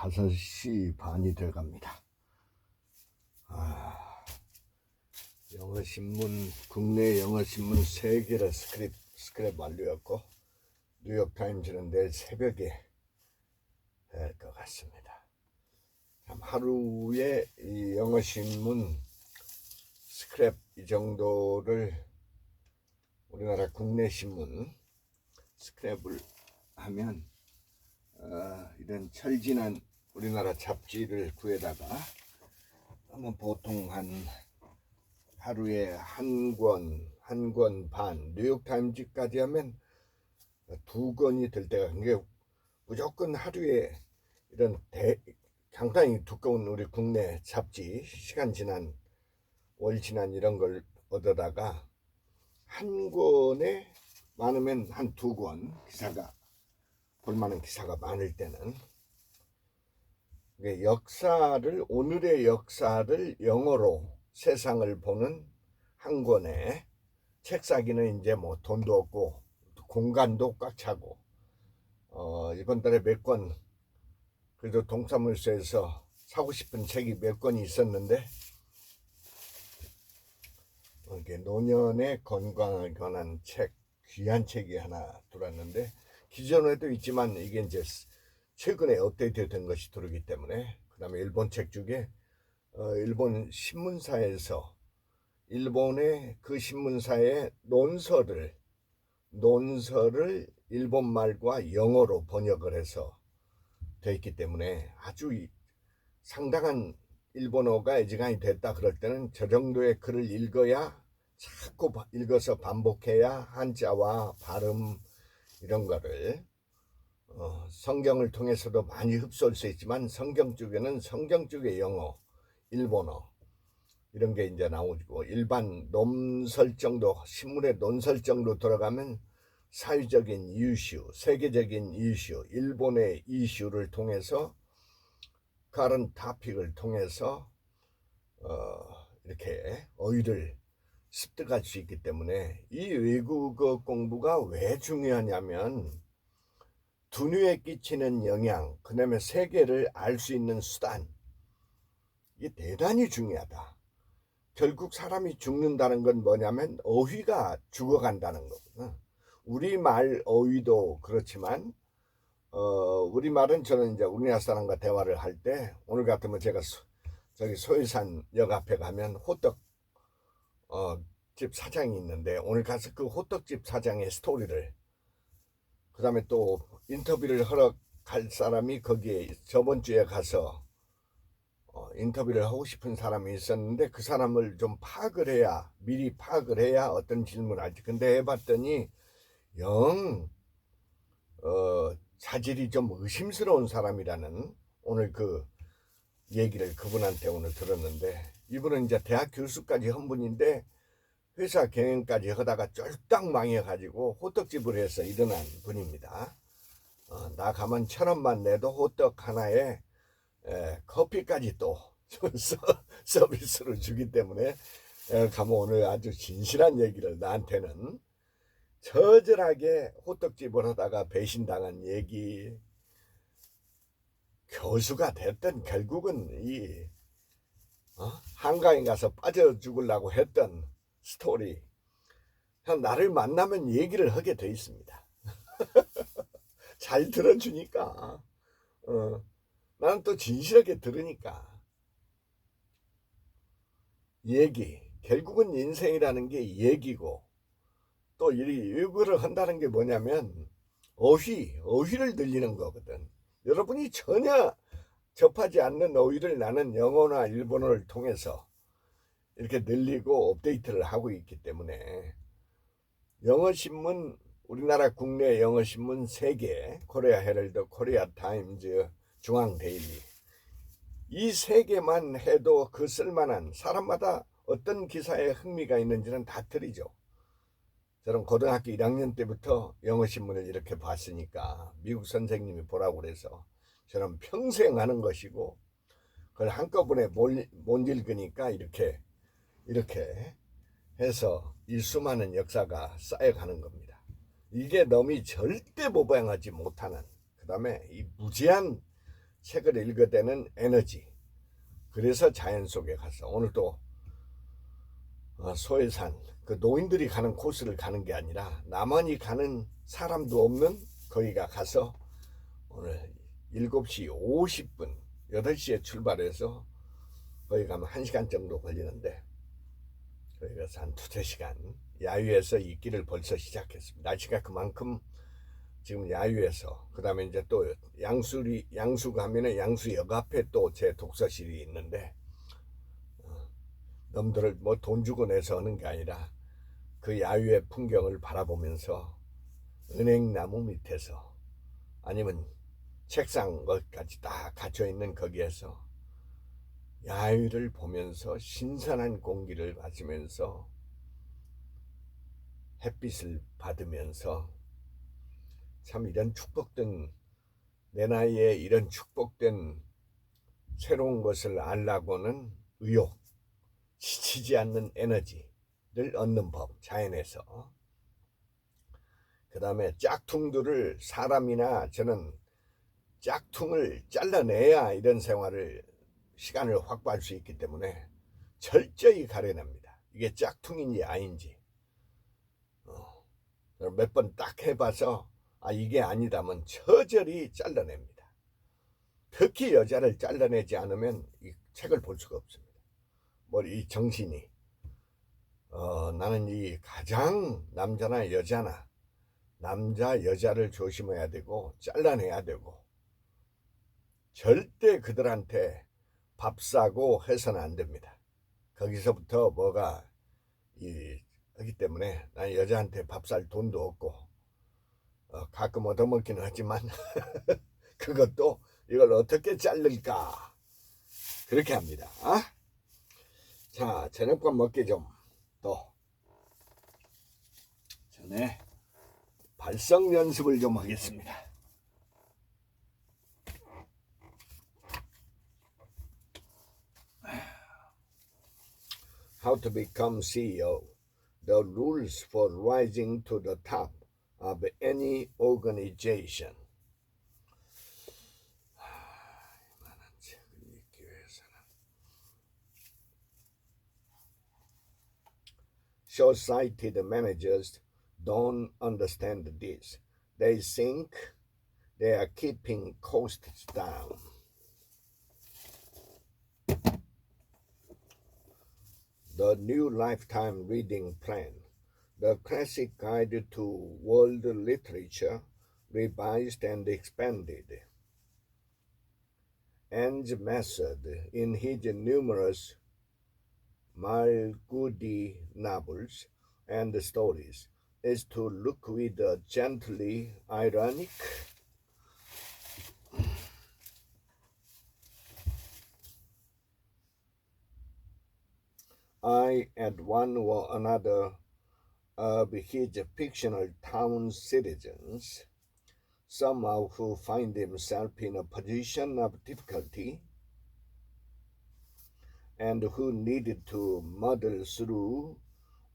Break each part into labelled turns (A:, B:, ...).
A: 5시 반이 돼갑니다. 영어신문, 국내 영어신문 3개를 스크랩 완료했고, 뉴욕타임즈는 내일 새벽에 될 것 같습니다. 하루에 이 영어신문 스크랩 이 정도를 우리나라 국내 신문 스크랩을 하면 이런 철진한 우리나라 잡지를 구해다가 보통 하루에 한 권 반, 뉴욕타임즈까지 하면 2권이 될 때가, 그게 무조건 하루에 이런 상당히 두꺼운 우리 국내 잡지, 시간 지난, 월 지난 이런 걸 얻어다가 한 권에 많으면 한 2권 기사가, 볼만한 기사가 많을 때는 오늘의 역사를 영어로 세상을 보는 한 권에, 책 사기는 이제 뭐 돈도 없고 공간도 꽉 차고, 이번 달에 몇 권, 그래도 동사무소에서 사고 싶은 책이 몇 권이 있었는데, 이렇게 노년의 건강에 관한 책, 귀한 책이 하나 들어왔는데, 기존에도 있지만 이게 이제 최근에 업데이트 된 것이 들어오기 때문에, 그 다음에 일본 책 중에 일본 신문사에서 일본의 그 신문사의 논설을 일본말과 영어로 번역을 해서 되어 있기 때문에 아주 상당한 일본어가 애지간히 됐다 그럴 때는 저 정도의 글을 읽어야, 자꾸 읽어서 반복해야 한자와 발음 이런 거를 성경을 통해서도 많이 흡수할 수 있지만, 성경 쪽에는 성경 쪽의 영어, 일본어 이런 게 이제 나오고, 일반 논설 정도, 신문의 논설 정도 들어가면 사회적인 이슈, 세계적인 이슈, 일본의 이슈를 통해서, 다른 토픽을 통해서 이렇게 어휘를 습득할 수 있기 때문에, 이 외국어 공부가 왜 중요하냐면, 두뇌에 끼치는 영향, 그 다음에 세계를 알 수 있는 수단, 이게 대단히 중요하다. 결국 사람이 죽는다는 건 뭐냐면 어휘가 죽어간다는 거구나. 우리말 어휘도 그렇지만, 우리말은 저는 이제 우리나라 사람과 대화를 할 때, 오늘 같으면 제가 저기 소해산역 앞에 가면 호떡 집 사장이 있는데, 오늘 가서 그 호떡집 사장의 스토리를, 그 다음에 또 인터뷰를 하러 갈 사람이 거기에 저번 주에 가서 인터뷰를 하고 싶은 사람이 있었는데, 그 사람을 좀 미리 파악을 해야 어떤 질문을 할지. 근데 해봤더니 자질이 좀 의심스러운 사람이라는, 오늘 그 얘기를 그분한테 오늘 들었는데, 이분은 이제 대학 교수까지 한 분인데 회사 경영까지 하다가 쫄딱 망해가지고 호떡집을 해서 일어난 분입니다. 나 가면 1,000원만 내도 호떡 하나에 커피까지 또 서비스로 주기 때문에, 가면 오늘 아주 진실한 얘기를, 나한테는 처절하게 호떡집을 하다가 배신당한 얘기, 교수가 됐던, 결국은 한강에 가서 빠져 죽으려고 했던 스토리, 나를 만나면 얘기를 하게 돼 있습니다. 잘 들어주니까, 나는 또 진실하게 들으니까. 결국은 인생이라는 게 얘기고, 또 이거를 한다는 게 뭐냐면 어휘를 늘리는 거거든. 여러분이 전혀 접하지 않는 어휘를 나는 영어나 일본어를 통해서 이렇게 늘리고 업데이트를 하고 있기 때문에, 영어신문, 우리나라 국내 영어신문 3개, 코리아 헤럴드, 코리아 타임즈, 중앙데일리, 이 3개만 해도 그 쓸만한, 사람마다 어떤 기사에 흥미가 있는지는 다 틀리죠. 저는 고등학교 1학년 때부터 영어신문을 이렇게 봤으니까, 미국 선생님이 보라고 그래서 저는 평생 하는 것이고, 그걸 한꺼번에 못 읽으니까 이렇게 해서 이 수많은 역사가 쌓여가는 겁니다. 이게 넘이 절대 모방하지 못하는, 그 다음에 이 무제한 책을 읽을 때는 에너지. 그래서 자연 속에 가서 오늘 또 소해산 그 노인들이 가는 코스를 가는 게 아니라 나만이 가는 사람도 없는 거기가 가서 오늘 7시 50분 8시에 출발해서 거기 가면 1시간 정도 걸리는데 거기 가서 한 2-3시간 야유에서 이 길을 벌써 시작했습니다. 날씨가 그만큼 지금 야유에서 그 다음에 이제 또 양수 가면은 양수역 앞에 또 제 독서실이 있는데 남들을 뭐 돈 주고 내서 하는 게 아니라 그 야유의 풍경을 바라보면서 은행나무 밑에서 아니면 책상 것까지 다 갇혀 있는 거기에서 야유를 보면서 신선한 공기를 마시면서 햇빛을 받으면서 참 이런 축복된 내 나이에 이런 축복된 새로운 것을 알라고는 의욕, 지치지 않는 에너지를 얻는 법, 자연에서. 그 다음에 짝퉁들을 사람이나 저는 짝퉁을 잘라내야 이런 생활을 시간을 확보할 수 있기 때문에 철저히 가려냅니다. 이게 짝퉁인지 아닌지 몇 번 딱 해봐서 이게 아니다면 처절히 잘라냅니다. 특히 여자를 잘라내지 않으면 이 책을 볼 수가 없습니다. 이 정신이 나는 이 가장 남자나 여자나 남자 여자를 조심해야 되고 잘라내야 되고 절대 그들한테 밥 사고 해서는 안 됩니다. 거기서부터 뭐가 하기 때문에 난 여자한테 밥 살 돈도 없고 가끔 얻어먹기는 하지만 그것도 이걸 어떻게 자를까 그렇게 합니다. 자, 저녁밥 먹기 좀 또 전에 발성 연습을 좀 하겠습니다. How to become CEO. The rules for rising to the top of any organization. Short-sighted managers don't understand this. They think they are keeping costs down. The New Lifetime Reading Plan, the classic guide to world literature, revised and expanded. Ann's method in his numerous Malgudi novels and stories is to look with a gently ironic eye at one or another of his fictional town citizens, some of who find themselves in a position of difficulty and who needed to muddle through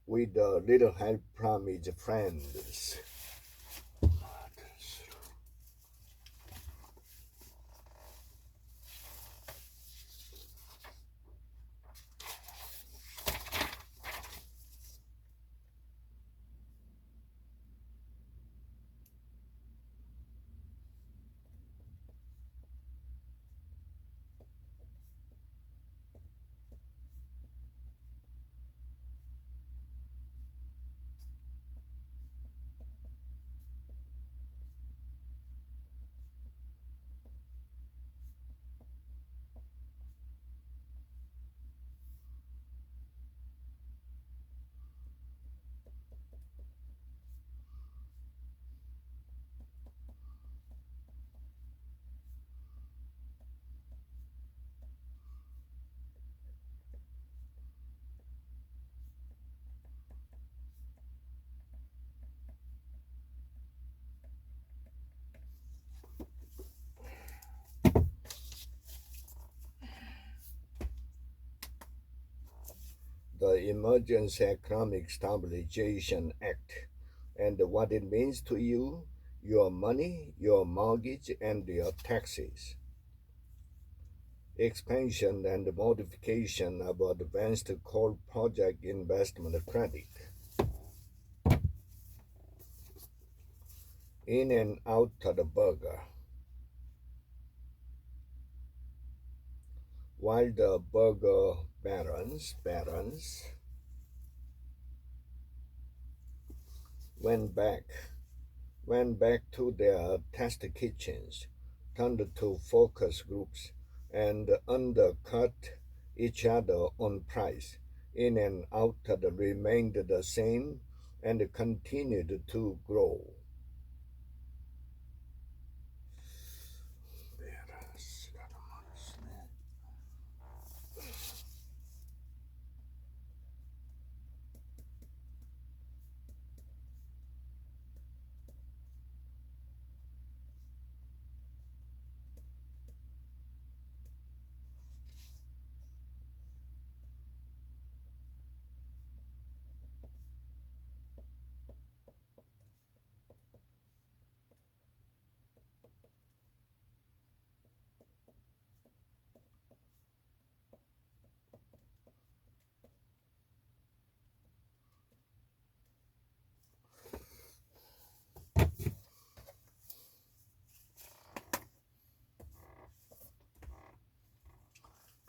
A: with a little help from his friends. The Emergency Economic Stabilization Act and what it means to you, your money, your mortgage, and your taxes. expansion and modification of advanced coal project investment credit. In and out of the burger. While the burger barons went back to their test kitchens, turned to focus groups, and undercut each other on price. In and out remained the same and continued to grow.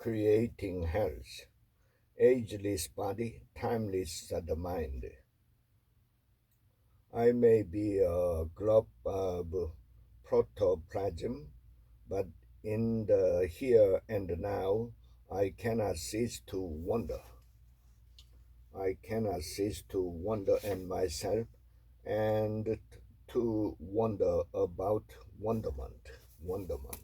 A: Creating health, ageless body, timeless mind. I may be a glob of protoplasm, but in the here and now, I cannot cease to wonder. I cannot cease to wonder at myself and to wonder about wonderment. Wonderment.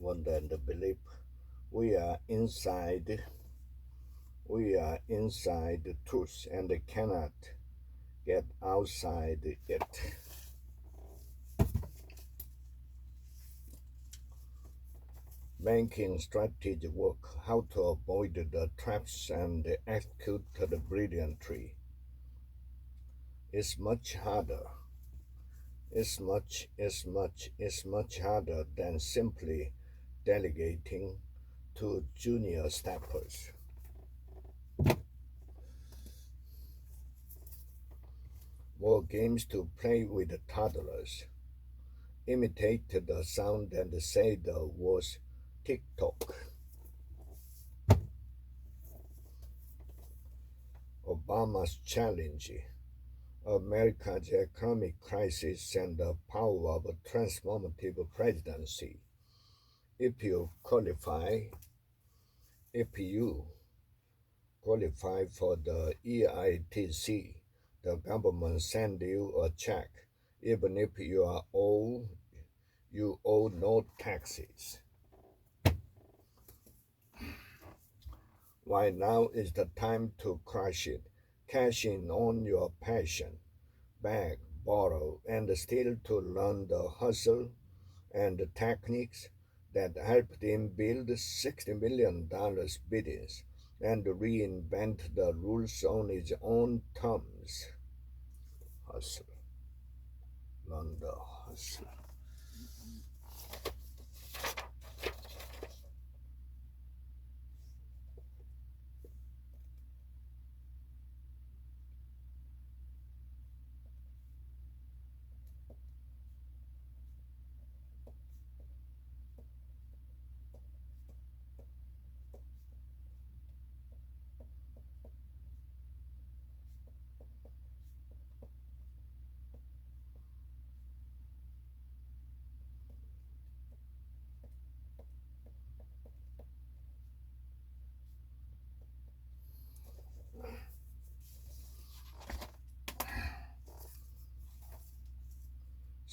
A: Wonder and belief. We are inside the truth and cannot get outside it. Banking strategy work, how to avoid the traps and execute the brilliantly. It's much harder. It's much harder than simply delegating to junior staffers. More games to play with the toddlers. Imitate the sound and say the words tick-tock. Obama's challenge, America's economic crisis and the power of a transformative presidency. If you qualify, if you qualify for the EITC, the government send you a check, even if you owe no taxes. Why now is the time to crush it. Cash in on your passion. Beg, borrow, and steal to learn the hustle and the techniques that helped him build $60 million business and reinvent the rules on his own terms. Hustle, learn the hustle.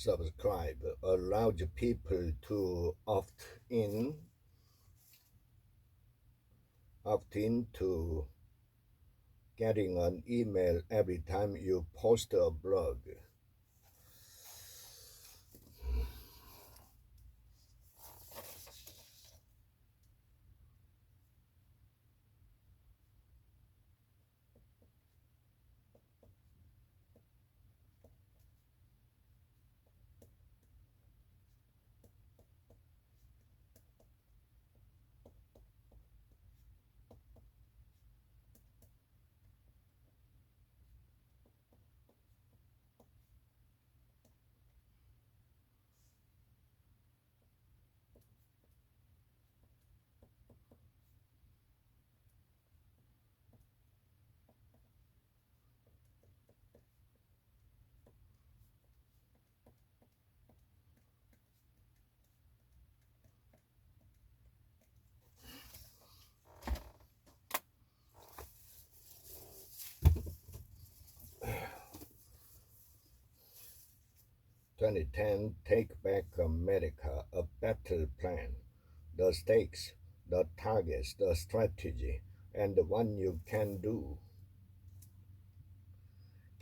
A: Subscribe allows people to opt in to getting an email every time you post a blog. 2010 Take Back America, a battle plan. The stakes, the targets, the strategy, and the one you can do.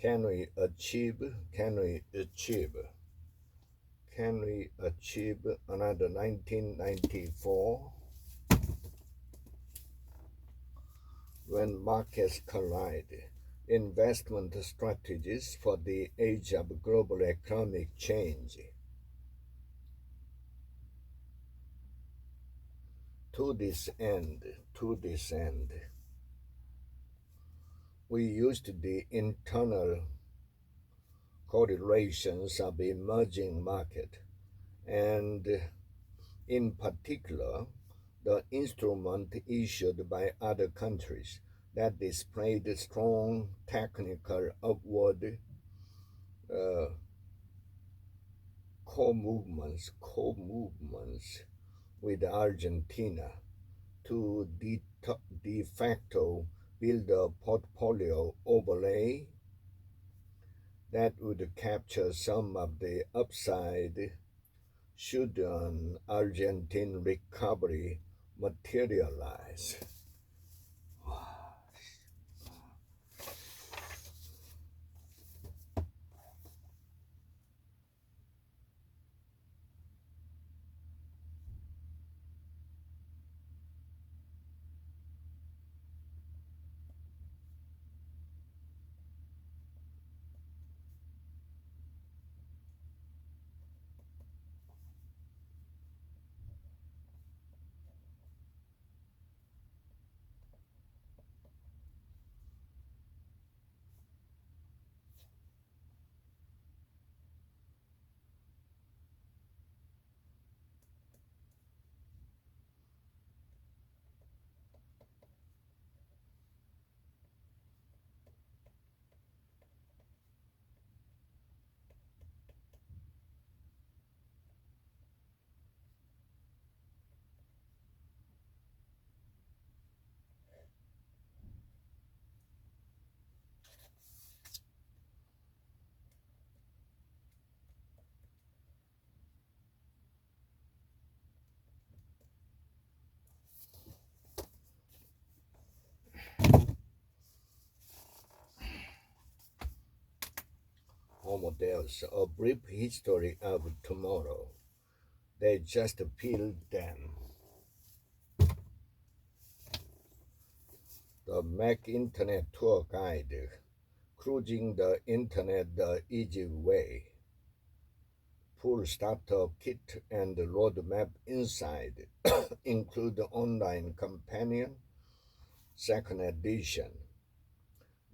A: Can we achieve? Can we achieve? Can we achieve another 1994? When markets collide, investment strategies for the age of global economic change. To this end, we used the internal correlations of emerging market and in particular the instrument issued by other countries that displayed strong technical upward uh, co-movements with Argentina to de facto build a portfolio overlay that would capture some of the upside should an Argentine recovery materialize. Homo Deus, a brief history of tomorrow. They just feel them. The Mac Internet Tour Guide, cruising the Internet the easy way. Full startup kit and roadmap inside include online companion, second edition.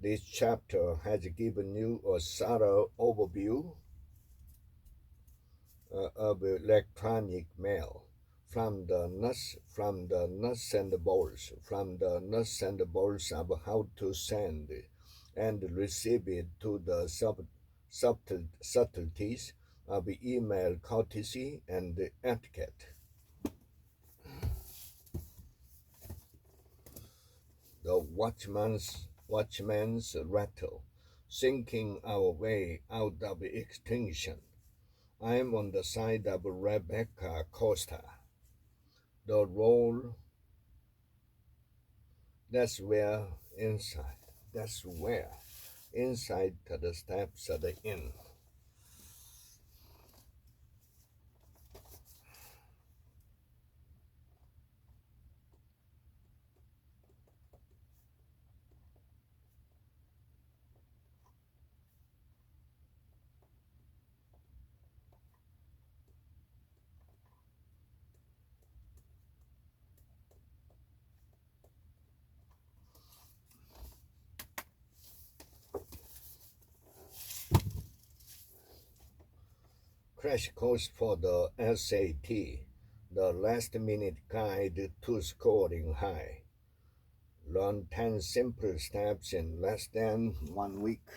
A: This chapter has given you a thorough overview of electronic mail from the nuts and bolts of how to send and receive it to the subtleties of email courtesy and etiquette. The watchman's rattle, sinking our way out of extinction. I am on the side of Rebecca Costa. The roll, that's where, inside to the steps of the inn. Crash course for the SAT, the last-minute guide to scoring high. Learn 10 simple steps in less than 1 week.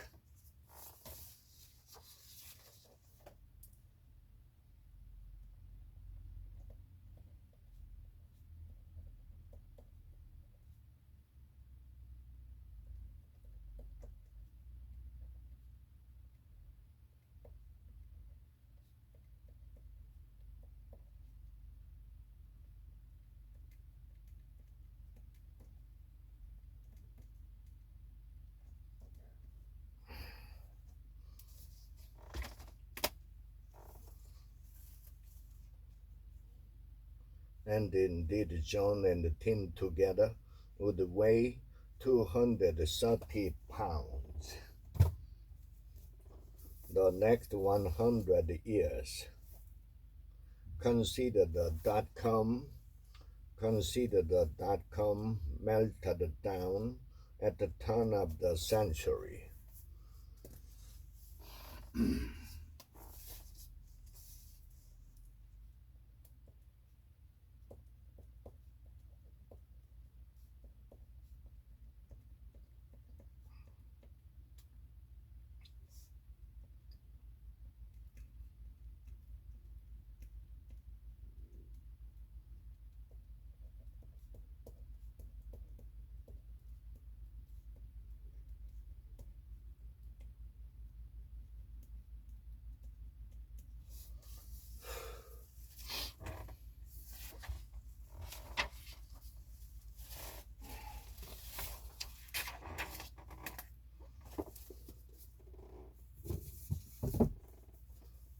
A: And indeed John and the team together would weigh 230 pounds. The next 100 years. Consider the dot-com melted down at the turn of the century.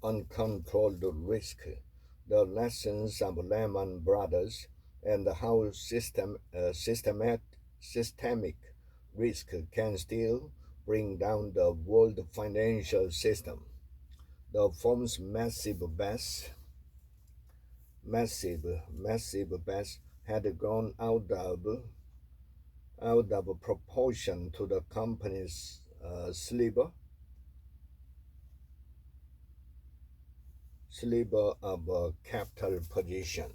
A: Uncontrolled risk, the lessons of Lehman Brothers, and how systemic risk can still bring down the world financial system. The firm's massive bets had grown out of proportion to the company's sliver of capital position.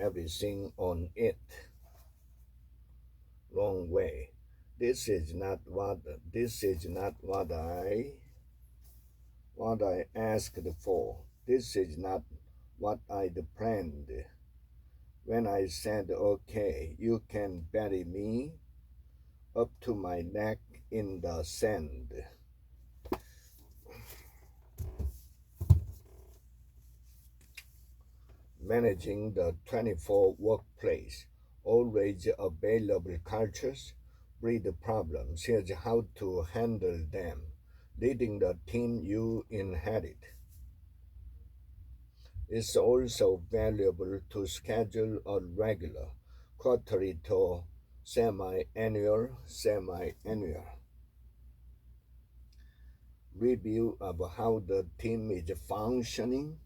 A: everything on it. Wrong way. This is not what I asked for. This is not what I'd planned. When I said okay, you can bury me up to my neck in the sand. Managing the 24 workplace, always available cultures breed problems. Here's how to handle them. Leading the team you inherit. It's also valuable to schedule a regular, quarterly to semi-annual review of how the team is functioning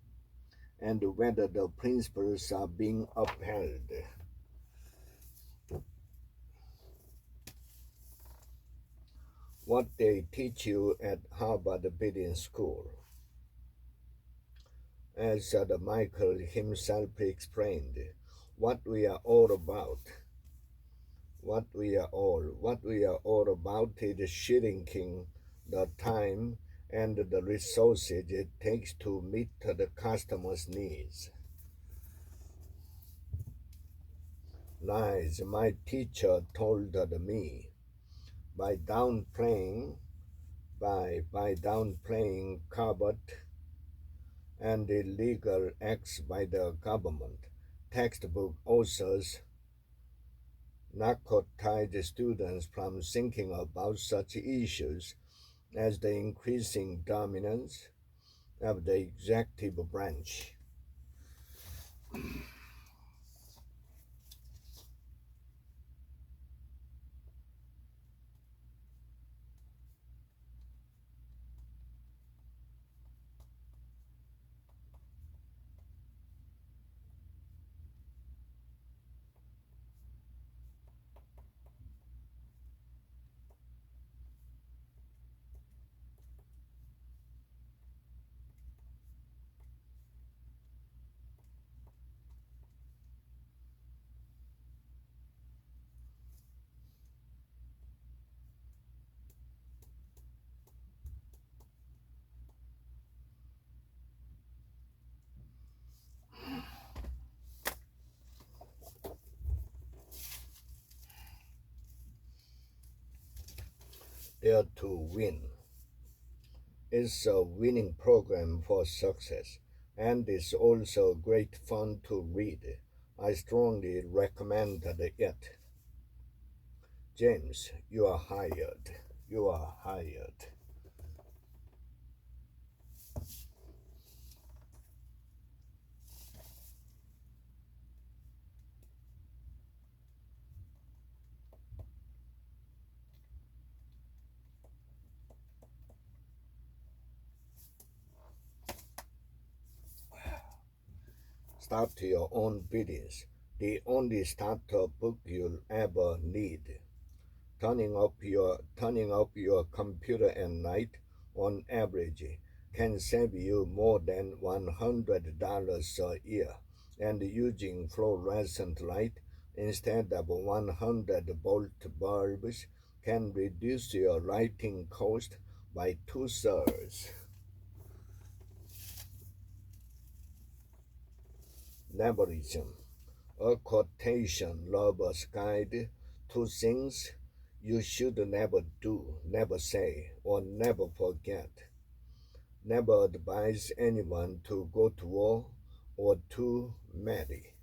A: and whether the principles are being upheld. What they teach you at Harvard Business School. As Michael himself explained, what we are all about is shrinking the time and the resources it takes to meet the customer's needs. Lies my teacher told me by downplaying covert and illegal acts by the government. Textbook authors narcotize students from thinking about such issues as the increasing dominance of the executive branch. Dare to Win is a winning program for success, and it's also great fun to read. I strongly recommend it. James, you are hired. You are hired. Start your own business. The only starter book you'll ever need. Turning up your computer at night, on average, can save you more than $100 a year, and using fluorescent light instead of 100-volt bulbs can reduce your lighting cost by 2/3. Neverism, a quotation lover's guide to things you should never do, never say, or never forget. Never advise anyone to go to war or to marry.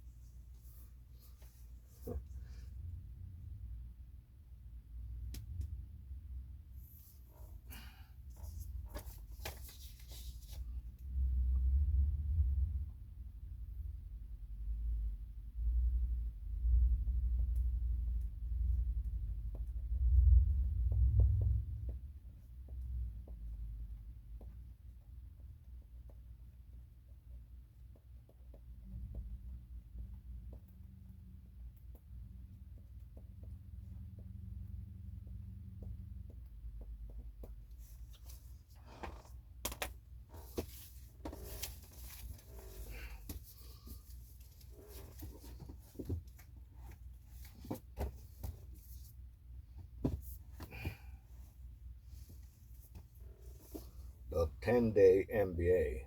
A: a 10-day MBA,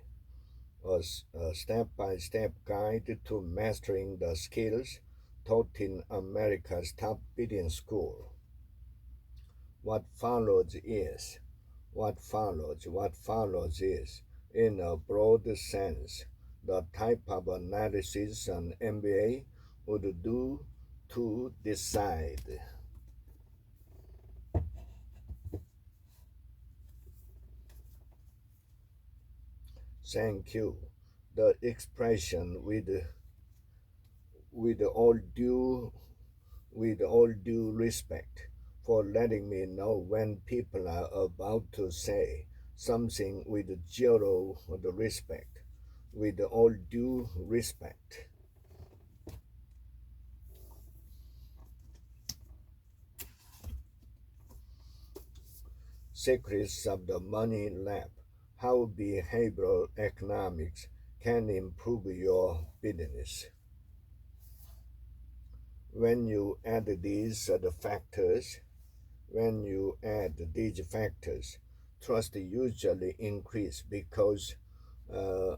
A: a step-by-step guide to mastering the skills taught in America's top bidding school. What follows is, what follows is, in a broad sense, the type of analysis an MBA would do to decide. Thank you. The expression with all due with all due respect for letting me know when people are about to say something with zero respect. With all due respect. Secrets of the Money Lab: How Behavioral Economics Can Improve Your Business. When you add these factors, when you add these factors, trust usually increase because uh,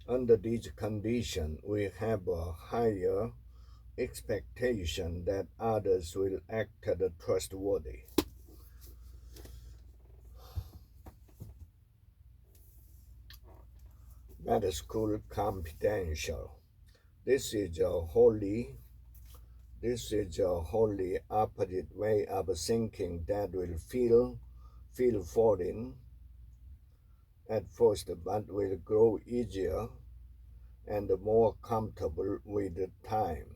A: under these conditions we have a higher expectation that others will act trustworthy. Med School Confidential. This is a wholly this is a wholly opposite way of thinking that will feel foreign at first but will grow easier and more comfortable with time.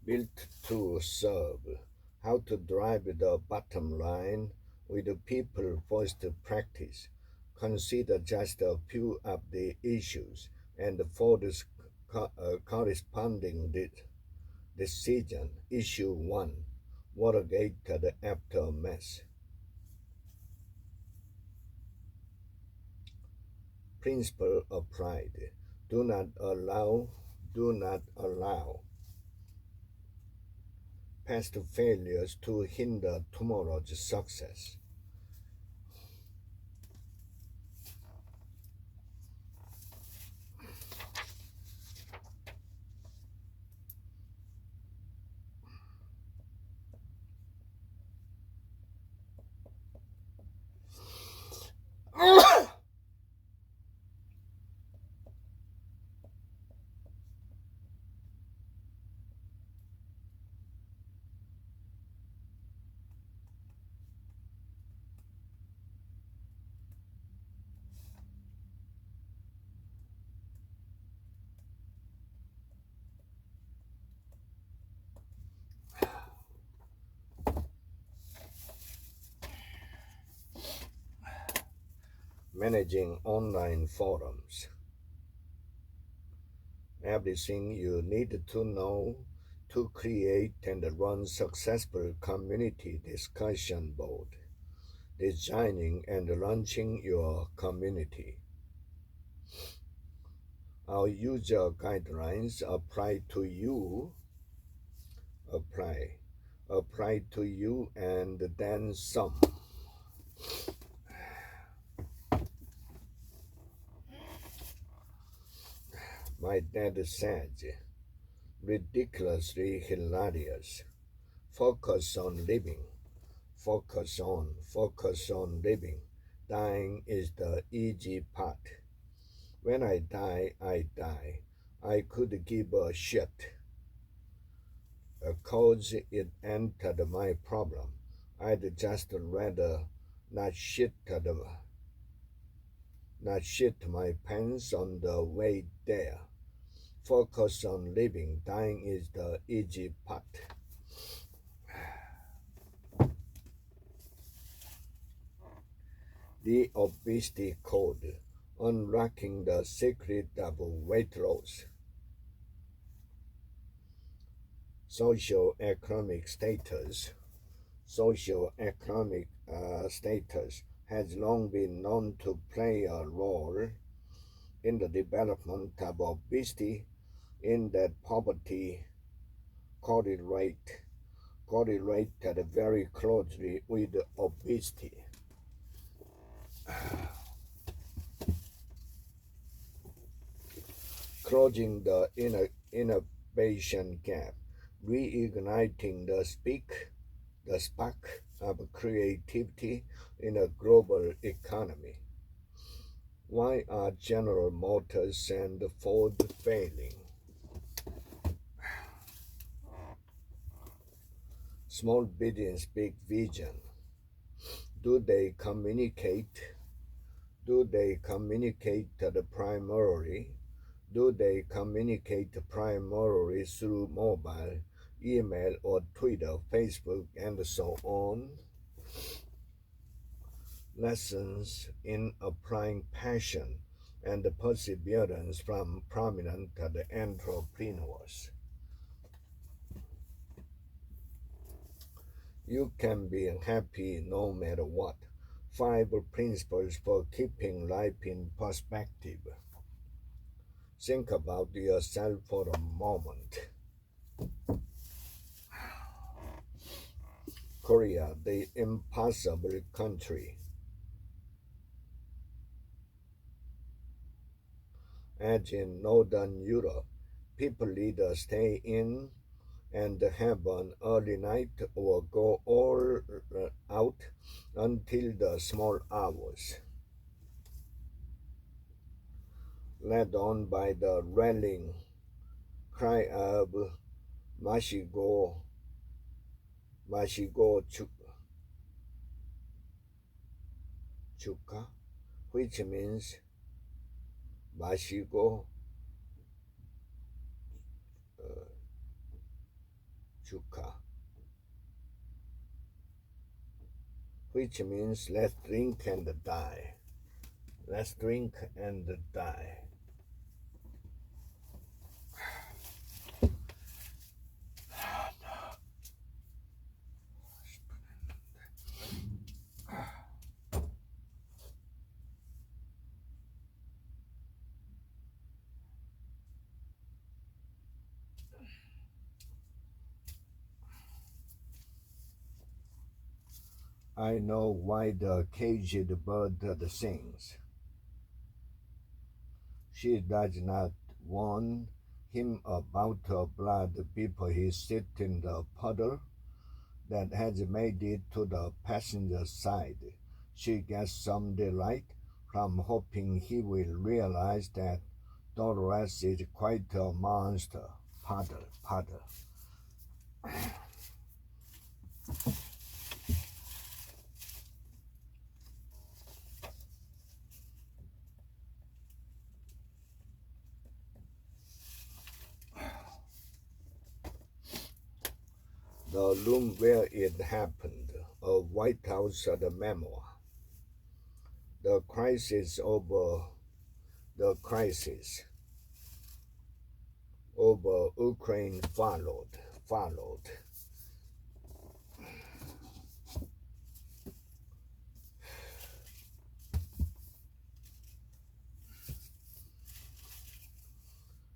A: Built to serve. How to drive the bottom line with the people first practice. Consider just a few of the issues and for this corresponding decision. Issue 1: Watergate the aftermath. Principle of pride. Do not allow past failures to hinder tomorrow's success. managing online forums. Everything you need to know to create and run successful community discussion board, designing and launching your community. Our user guidelines apply to you, apply to you and then some. My dad said, ridiculously hilarious. Focus on living. Focus on living. Dying is the easy part. When I die, I die. I could give a shit. Cause it entered my problem. I'd just rather not shit my pants on the way there. Focus on living. Dying is the easy part. The Obesity Code, unlocking the secret of weight loss. Socioeconomic status. Socioeconomic status has long been known to play a role in the development of obesity, in that poverty correlated very closely with obesity. Closing the innovation gap, reigniting the spark of creativity in a global economy. Why are General Motors and Ford failing? Small business, big vision. Do they communicate? Primarily? Do they communicate primarily through mobile, email, or Twitter, Facebook, and so on? Lessons in applying passion and perseverance from prominent entrepreneurs. You can be happy no matter what. 5 principles for keeping life in perspective. Think about yourself for a moment. Korea, the impossible country. As in Northern Europe, people either stay in and have an early night or go all out until the small hours. Led on by the rallying cry of Mashigo Chuka, which means Mashigo Chuka, which means let's drink and die. Let's drink and die. I know why the caged bird sings. She does not warn him about her blood before he sits in the puddle that has made it to the passenger side. She gets some delight from hoping he will realize that Dolores is quite a monster. Puddle. The room where it happened, a White House memoir. The crisis over Ukraine followed.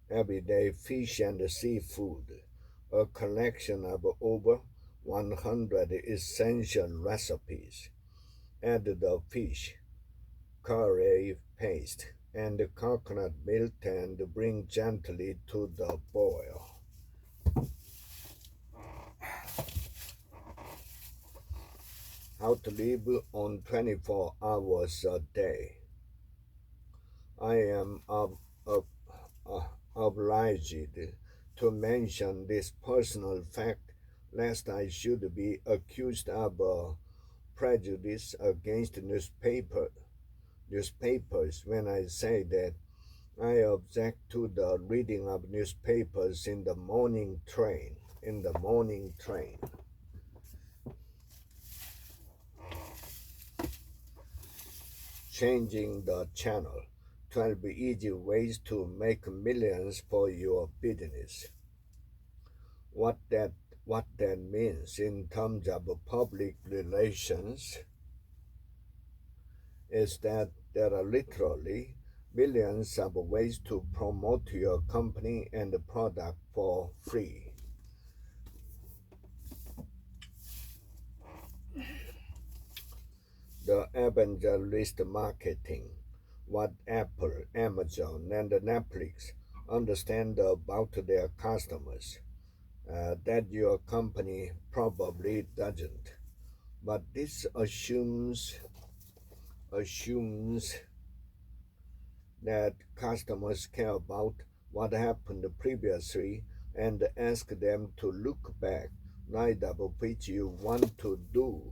A: Everyday fish and seafood, a collection of over 100 essential recipes. Add the fish, curry paste, and coconut milk and bring gently to the boil. How to live on 24 hours a day. I am obliged to mention this personal fact lest I should be accused of prejudice against newspapers when I say that I object to the reading of newspapers in the morning train. Changing the channel. 12 easy ways to make millions for your business. What that means in terms of public relations is that there are literally millions of ways to promote your company and product for free. The evangelist marketing. What Apple, Amazon, and Netflix understand about their customers that your company probably doesn't. But this assumes that customers care about what happened previously and ask them to look back, neither of which you want to do.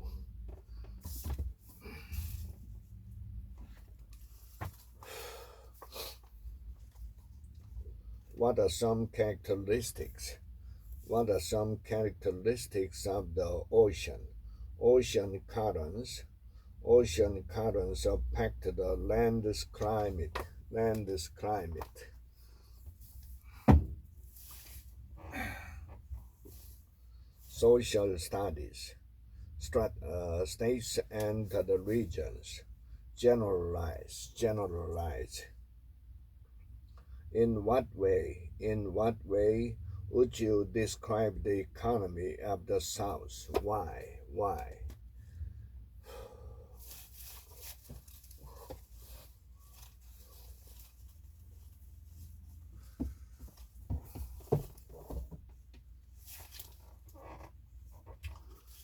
A: What are some characteristics? What are some characteristics of the ocean? Ocean currents affect the land's climate. Social studies, states and the regions. Generalize. In what way would you describe the economy of the South? Why?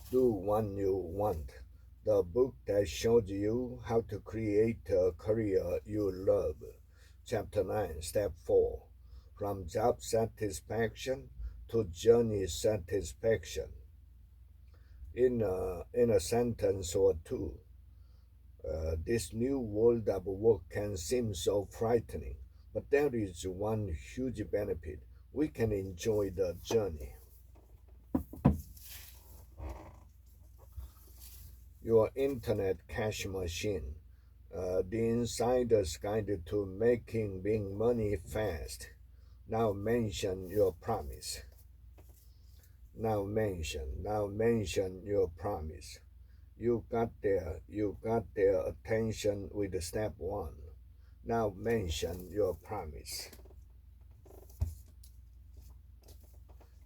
A: Do what you want. The book that shows you how to create a career you love. Chapter 9, Step 4. From job satisfaction to journey satisfaction. In a sentence or two, this new world of work can seem so frightening, but there is one huge benefit. We can enjoy the journey. Your internet cash machine. The Insider's Guide to Making Big Money Fast. Now mention your promise. Now mention your promise. You got their attention with step 1. Now mention your promise.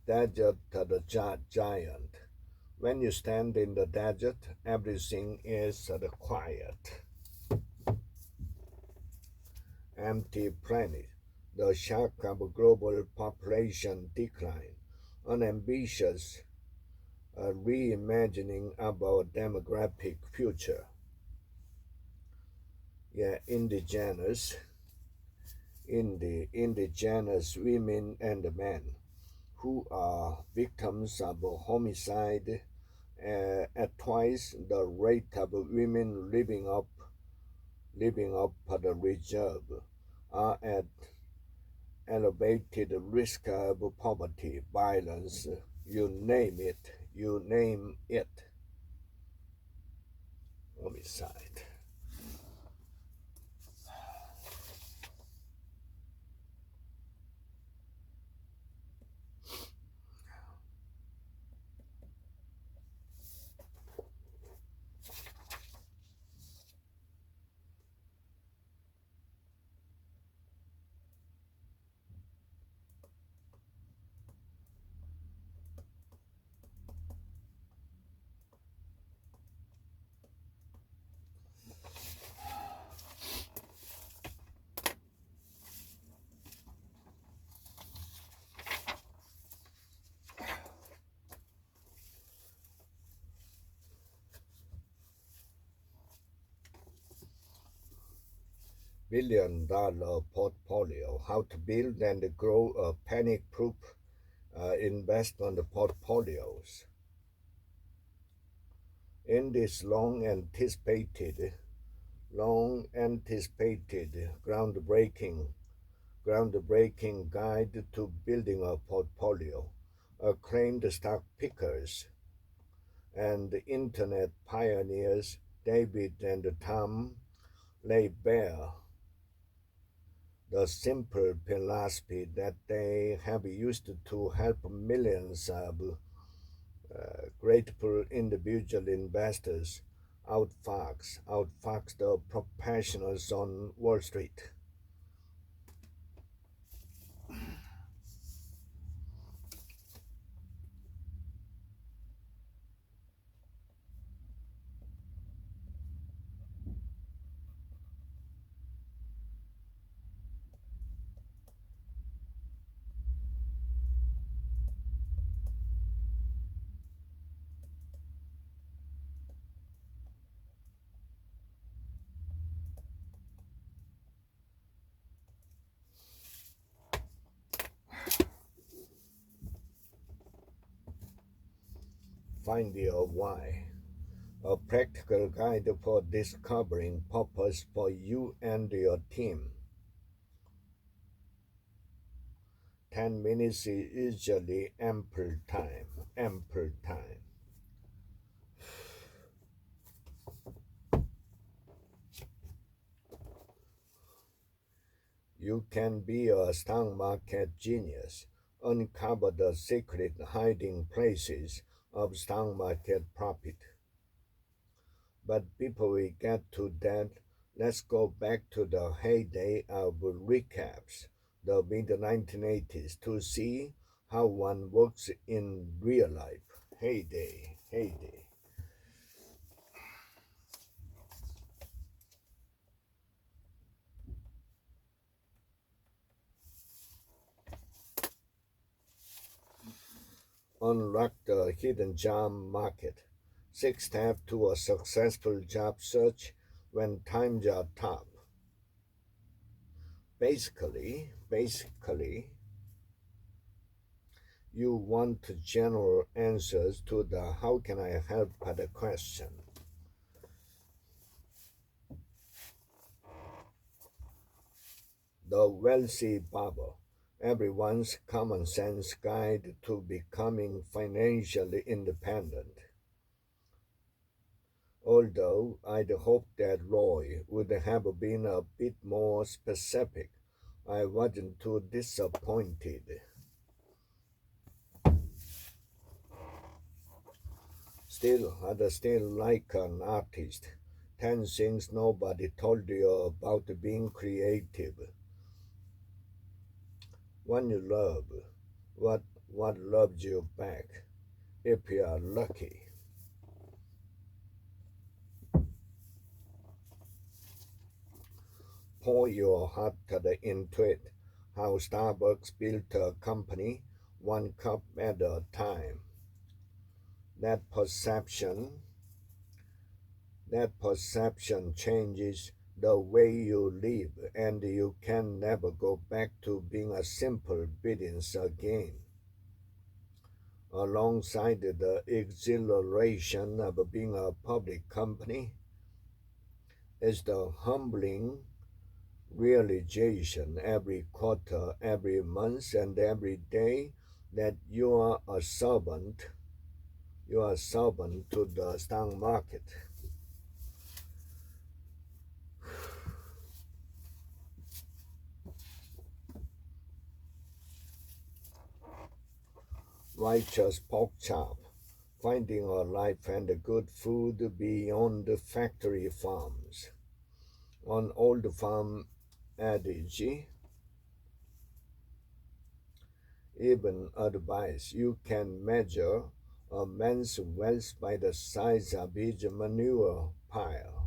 A: Desert the giant. When you stand in the desert, everything is quiet. Empty planet. The shock of global population decline. Unambitious reimagining of our demographic future. Indigenous women and men who are victims of homicide at twice the rate of women living up the reserve, are at elevated risk of poverty, violence, you name it. Homicide. billion-dollar portfolio, how to build and grow a panic-proof investment portfolios. In this long-anticipated, groundbreaking guide to building a portfolio, acclaimed stock pickers and internet pioneers David and Tom lay bare the simple philosophy that they have used to help millions of grateful individual investors outfox the professionals on Wall Street. Find your why. A practical guide for discovering purpose for you and your team. 10 minutes is usually ample time. You can be a stock market genius, uncover the secret hiding places of stock market profit. But before we get to that, let's go back to the heyday of recaps, the mid-1980s, to see how one works in real life. Heyday. Unlock the hidden job market. 6 steps to a successful job search when times are tough. Basically, you want general answers to the how can I help question. The Wealthy Barber, everyone's common sense guide to becoming financially independent. Although I'd hoped that Roy would have been a bit more specific, I wasn't too disappointed. Still, I'd still like an artist. 10 things nobody told you about being creative. One you love, what loves you back, if you are lucky. Pour your heart into it. How Starbucks built a company, one cup at a time. That perception changes the way you live, and you can never go back to being a simple business again. Alongside the exhilaration of being a public company is the humbling realization every quarter, every month, and every day that you are a servant. You are a servant to the stock market. Righteous pork chop, finding a life and good food beyond the factory farms. An old farm adage even advice you can measure a man's wealth by the size of his manure pile.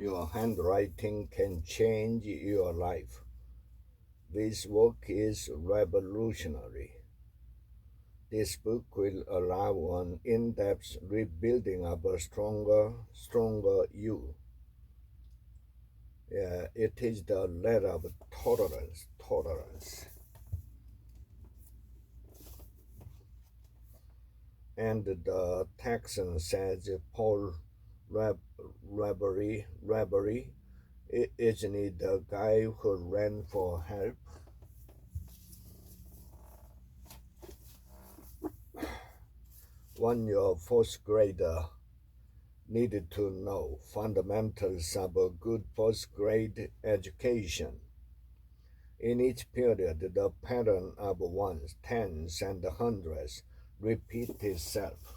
A: Your handwriting can change your life. This work is revolutionary. This book will allow an in-depth rebuilding of a stronger you. It is the letter of tolerance. And the Texan says Paul Rabbery, isn't he the guy who ran for help? One your first grader needed to know fundamentals of a good first grade education. In each period, the pattern of ones, tens, and hundreds repeated itself.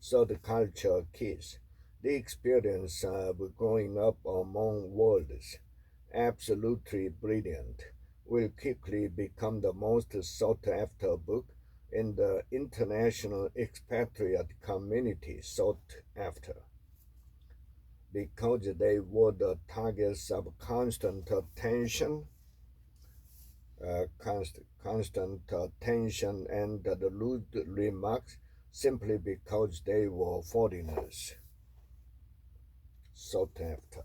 A: So the culture kids, the experience of growing up among worlds, absolutely brilliant, will quickly become the most sought after book in the international expatriate community sought after, because they were the targets of constant attention and the lewd remarks simply because they were foreigners sought after.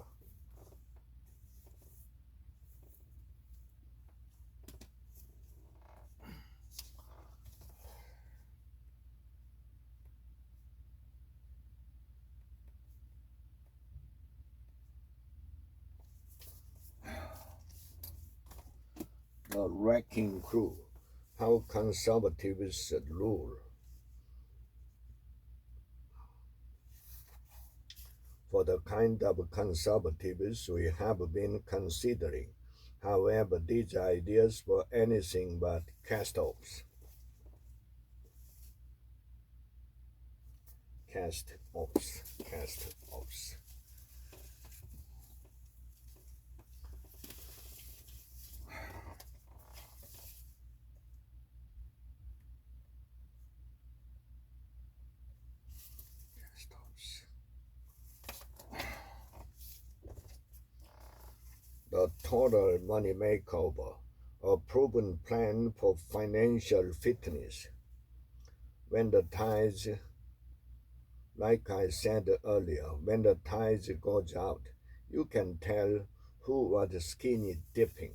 A: The Wrecking Crew, how conservatives rule. For the kind of conservatives we have been considering. However, these ideas were anything but cast-offs. Cast-offs. The total money makeover, a proven plan for financial fitness. When the tides, like I said earlier, when the tides goes out, you can tell who was skinny dipping.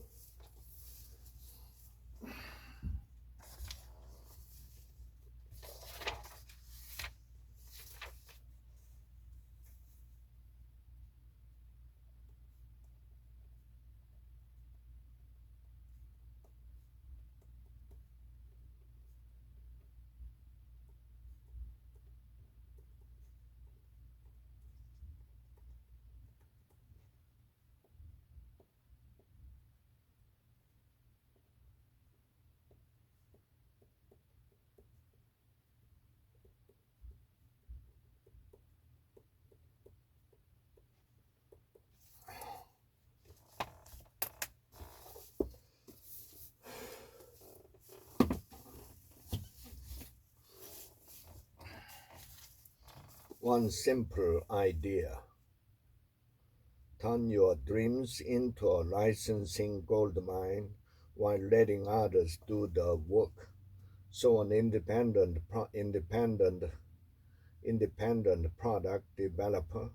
A: One simple idea. Turn your dreams into a licensing goldmine while letting others do the work. So an independent product developer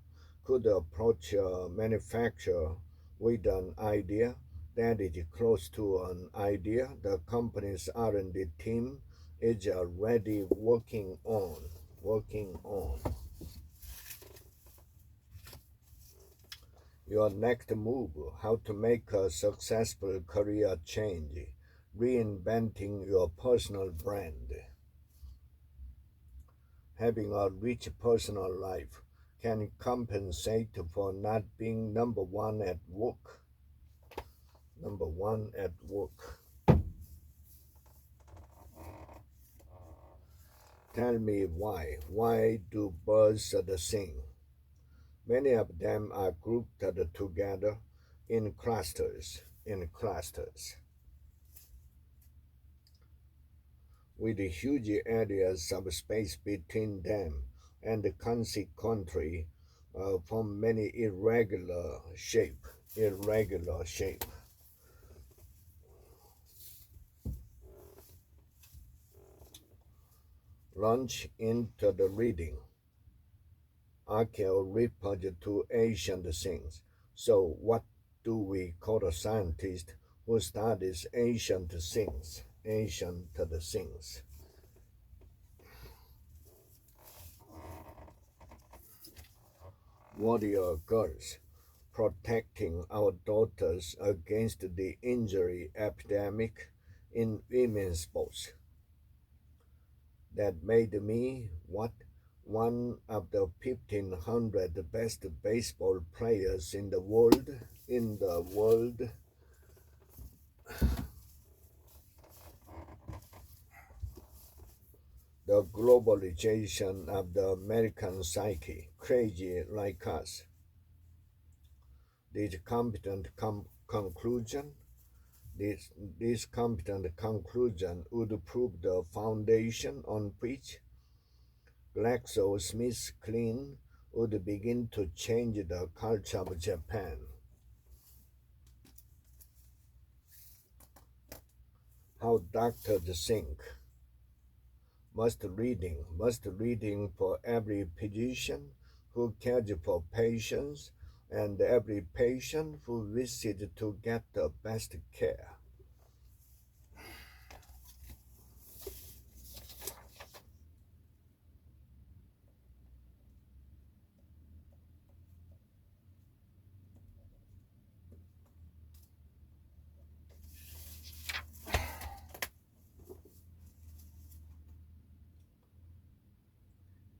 A: could approach a manufacturer with an idea that is close to an idea the company's R&D team is already working on. Your next move, how to make a successful career change, reinventing your personal brand. Having a rich personal life can compensate for not being number one at work. Tell me why. Why do birds sing? Many of them are grouped together in clusters, with huge areas of space between them. and consequently form many irregular shape. Launch into the reading. Archaeo refers to ancient things. So what do we call a scientist who studies ancient things? Ancient things. Warrior girls protecting our daughters against the injury epidemic in women's sports. That made me what? One of the 1,500 best baseball players in the world. In the world, the globalization of the American psyche, crazy like us. This competent conclusion this competent conclusion would prove the foundation on which GlaxoSmithKline would begin to change the culture of Japan. How doctors think. Must reading for every physician who cares for patients and every patient who wishes to get the best care.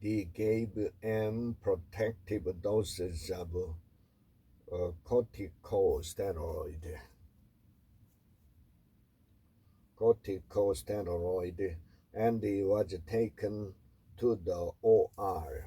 A: They gave M protective doses of corticosteroid, and he was taken to the OR.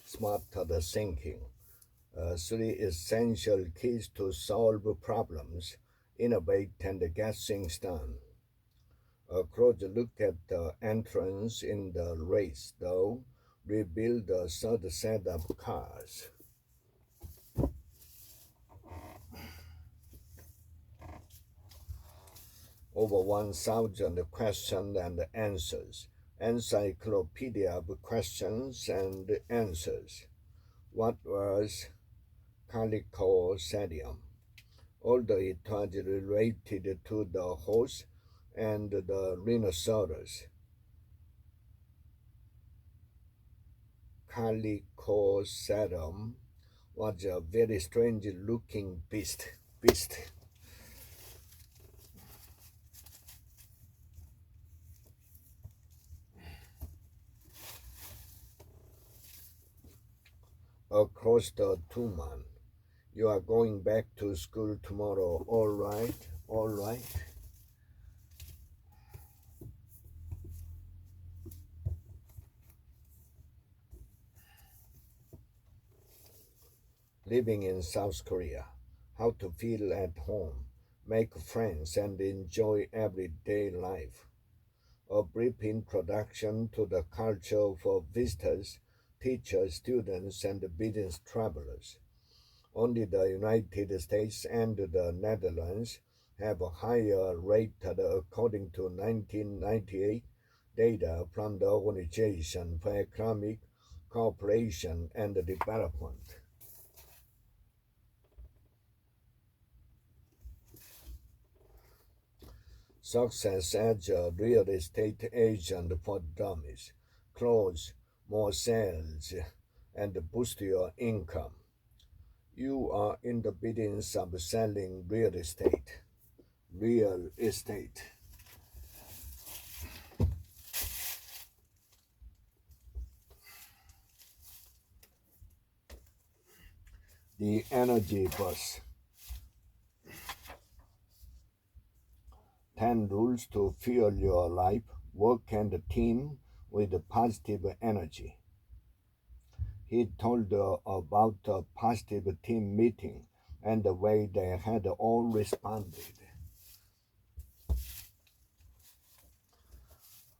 A: Smarter thinking. Three essential keys to solve problems, innovate, and get things done. A closer look at the entrance in the race, though, rebuild the third set of cars. Over 1,000 questions and answers. Encyclopedia of questions and answers. What was Calicosedium? Although it was related to the horse and the rhinoceros. Calicosedium was a very strange looking beast. Across the Tuman. You are going back to school tomorrow, all right? All right. Living in South Korea. How to feel at home, make friends, and enjoy everyday life. A brief introduction to the culture for visitors, teachers, students, and business travelers. Only the United States and the Netherlands have a higher rate according to 1998 data from the Organization for Economic Cooperation and Development. Success as a real estate agent for dummies, close more sales, and boost your income. You are in the business of selling real estate. Real estate. The energy bus. 10 rules to fuel your life. Work and team with positive energy. He told about a positive team meeting and the way they had all responded.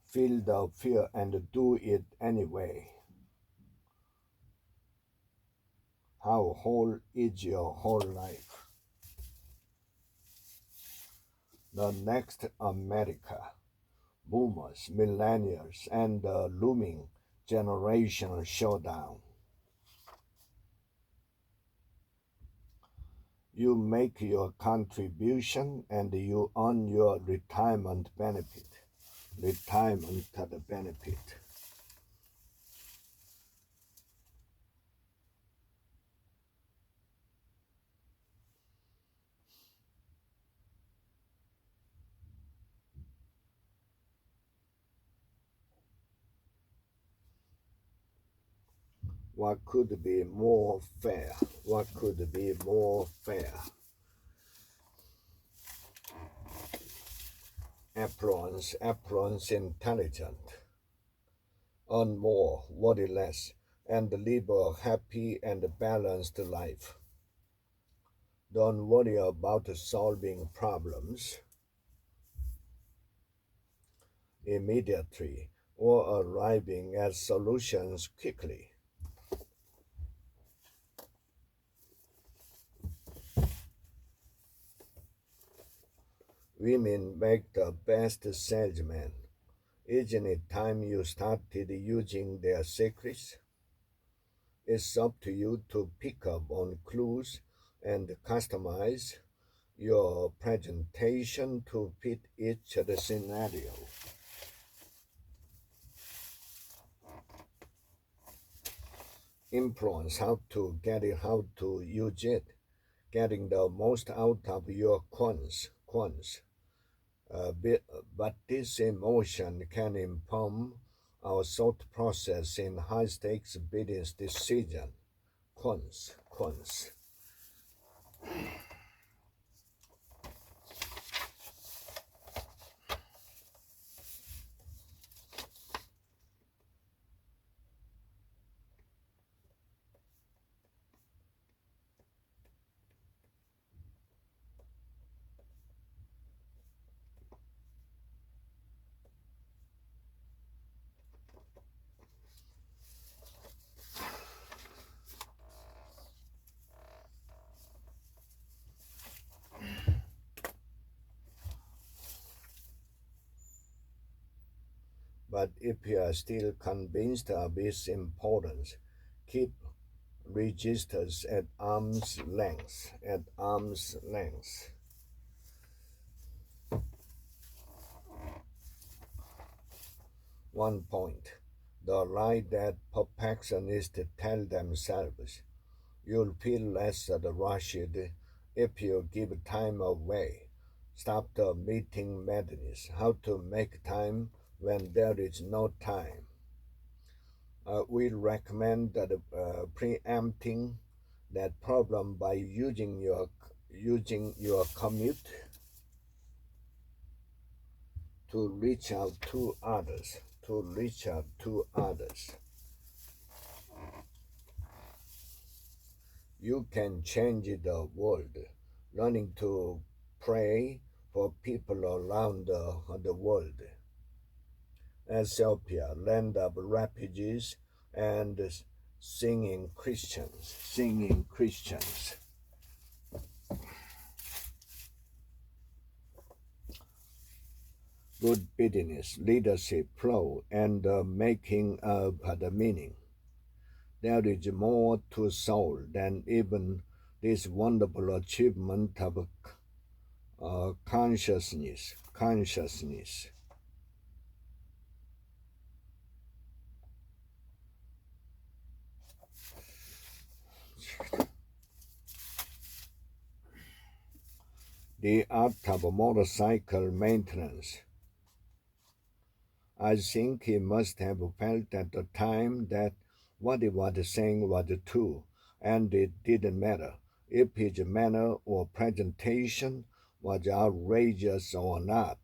A: Feel the fear and do it anyway. How whole is your whole life? The next America. Boomers, millennials, and the looming generational showdown. You make your contribution and you earn your retirement benefit. Retirement benefit. What could be more fair? What could be more fair? Appearance intelligent. Earn more, worry less, and live a happy and balanced life. Don't worry about solving problems immediately or arriving at solutions quickly. Women make the best salesmen. Isn't it time you started using their secrets? It's up to you to pick up on clues and customize your presentation to fit each scenario. Influence how to get it, how to use it, getting the most out of your coins. But this emotion can inform our thought process in high stakes business decision. Cons. But if you are still convinced of its importance, keep registers at arm's length. At arm's length. One point. The lie that perfectionists tell themselves. You'll feel less rushed if you give time away. Stop the meeting madness. How to make time when there is no time. We recommend that preempting that problem by using your commute to reach out to others. You can change the world. Learning to pray for people around the world. Ethiopia, land of refugees, and singing Christians. good business, leadership, flow, and the making of the meaning. There is more to soul than even this wonderful achievement of consciousness. Consciousness. The art of motorcycle maintenance. I think he must have felt at the time that what he was saying was true, and it didn't matter if his manner or presentation was outrageous or not.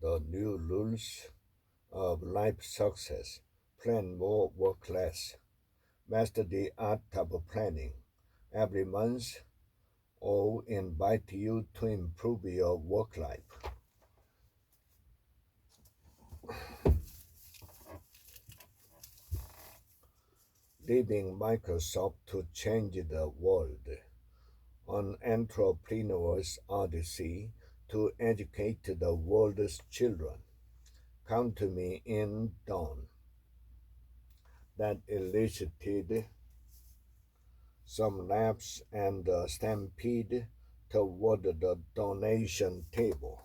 A: The new rules of life success. Plan more, work less. Master the art of planning. Every month, or invite you to improve your work life. Leaving Microsoft to change the world. An entrepreneur's odyssey to educate the world's children. Count me in Dawn. That elicited some laughs and a stampede toward the donation table.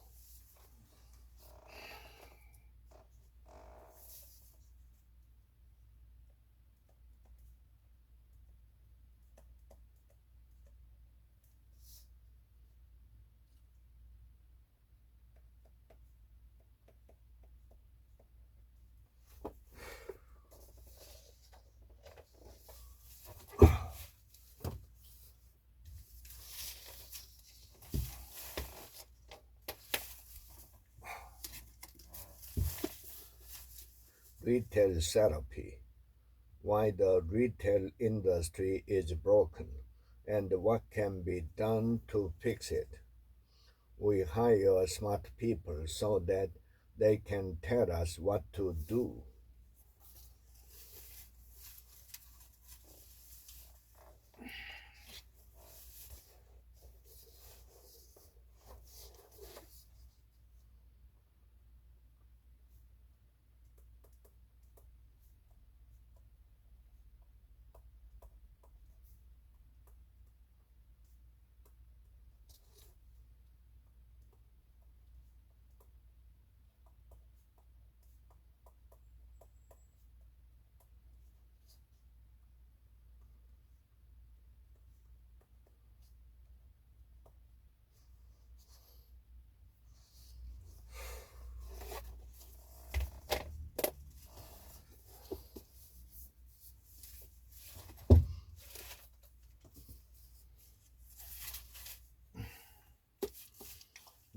A: Retail therapy. Why the retail industry is broken and what can be done to fix it. We hire smart people so that they can tell us what to do.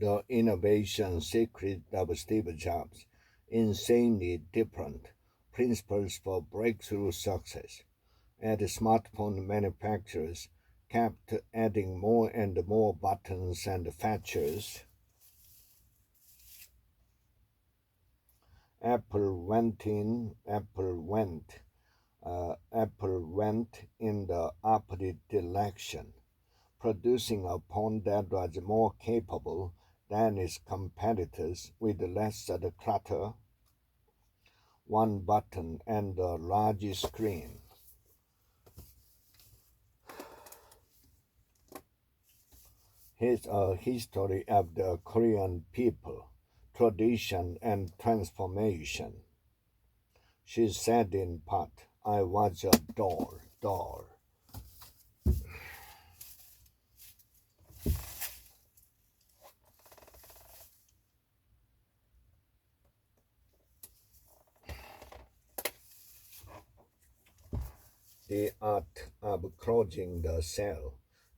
A: The innovation secret of Steve Jobs, insanely different principles for breakthrough success. And smartphone manufacturers kept adding more and more buttons and features. Apple went in the opposite direction. producing a phone that was more capable than its competitors with less clutter, one button, and a large screen. Here's a history of the Korean people, tradition, and transformation. She said in part, I was a doll. The art of closing the sale,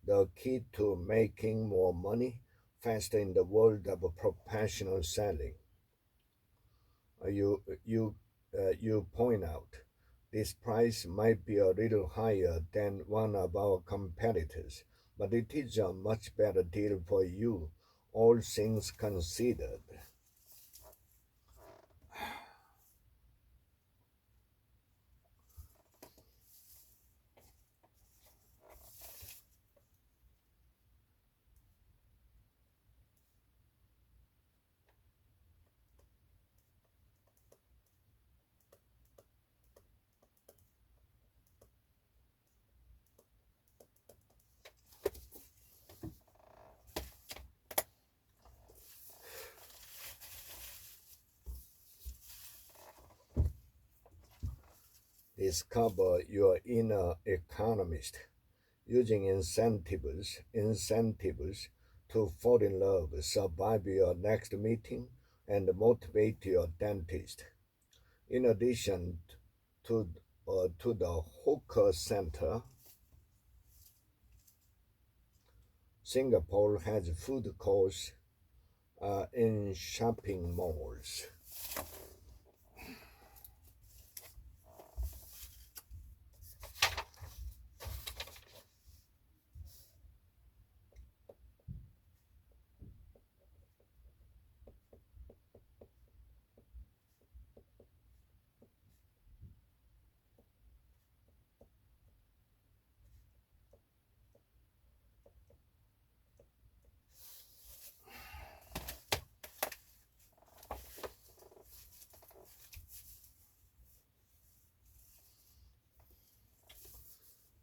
A: the key to making more money faster in the world of professional selling. You point out this price might be a little higher than one of our competitors, but it is a much better deal for you, all things considered. Discover your inner economist using incentives to fall in love, survive your next meeting, and motivate your dentist. In addition to the hawker center, Singapore has food courts in shopping malls.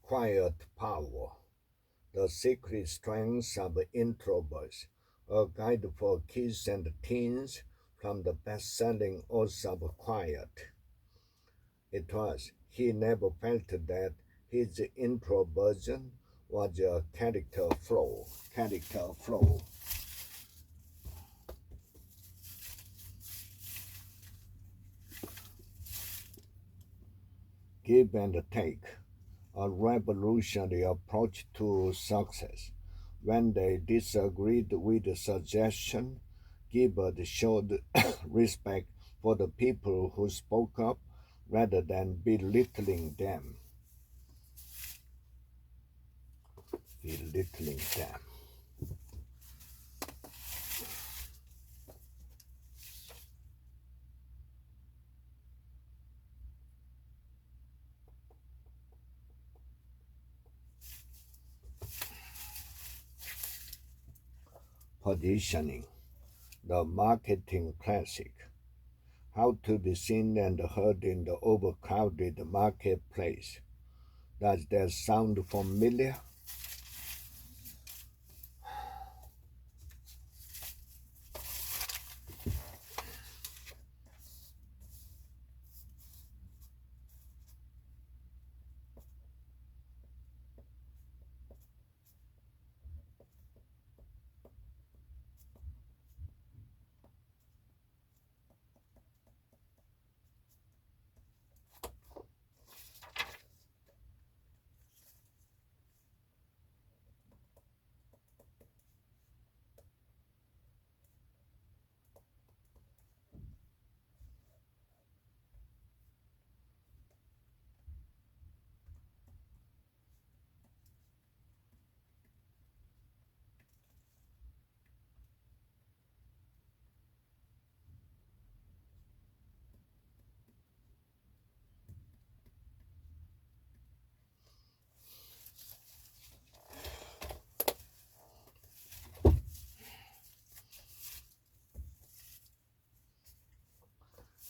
A: Quiet Power, The Secret Strengths of Introverts, a guide for kids and teens from the best-selling author of Quiet. It was. He never felt that his introversion was a character flaw. Give and take, a revolutionary approach to success. When they disagreed with the suggestion, Gibbard showed respect for the people who spoke up rather than belittling them. Positioning, the marketing classic. How to be seen and heard in the overcrowded marketplace. Does that sound familiar?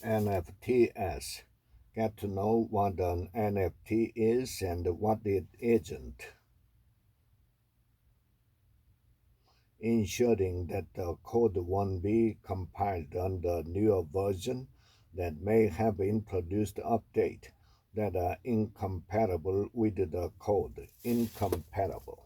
A: NFTs. Get to know what an NFT is and what it isn't, ensuring that the code won't be compiled on the newer version that may have introduced updates that are incompatible with the code. Incompatible.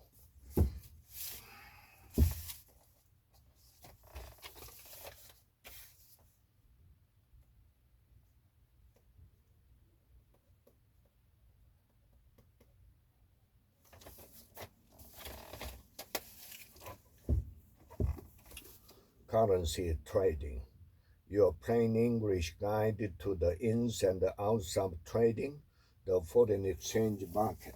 A: Currency trading. Your plain English guide to the ins and outs of trading, the foreign exchange market.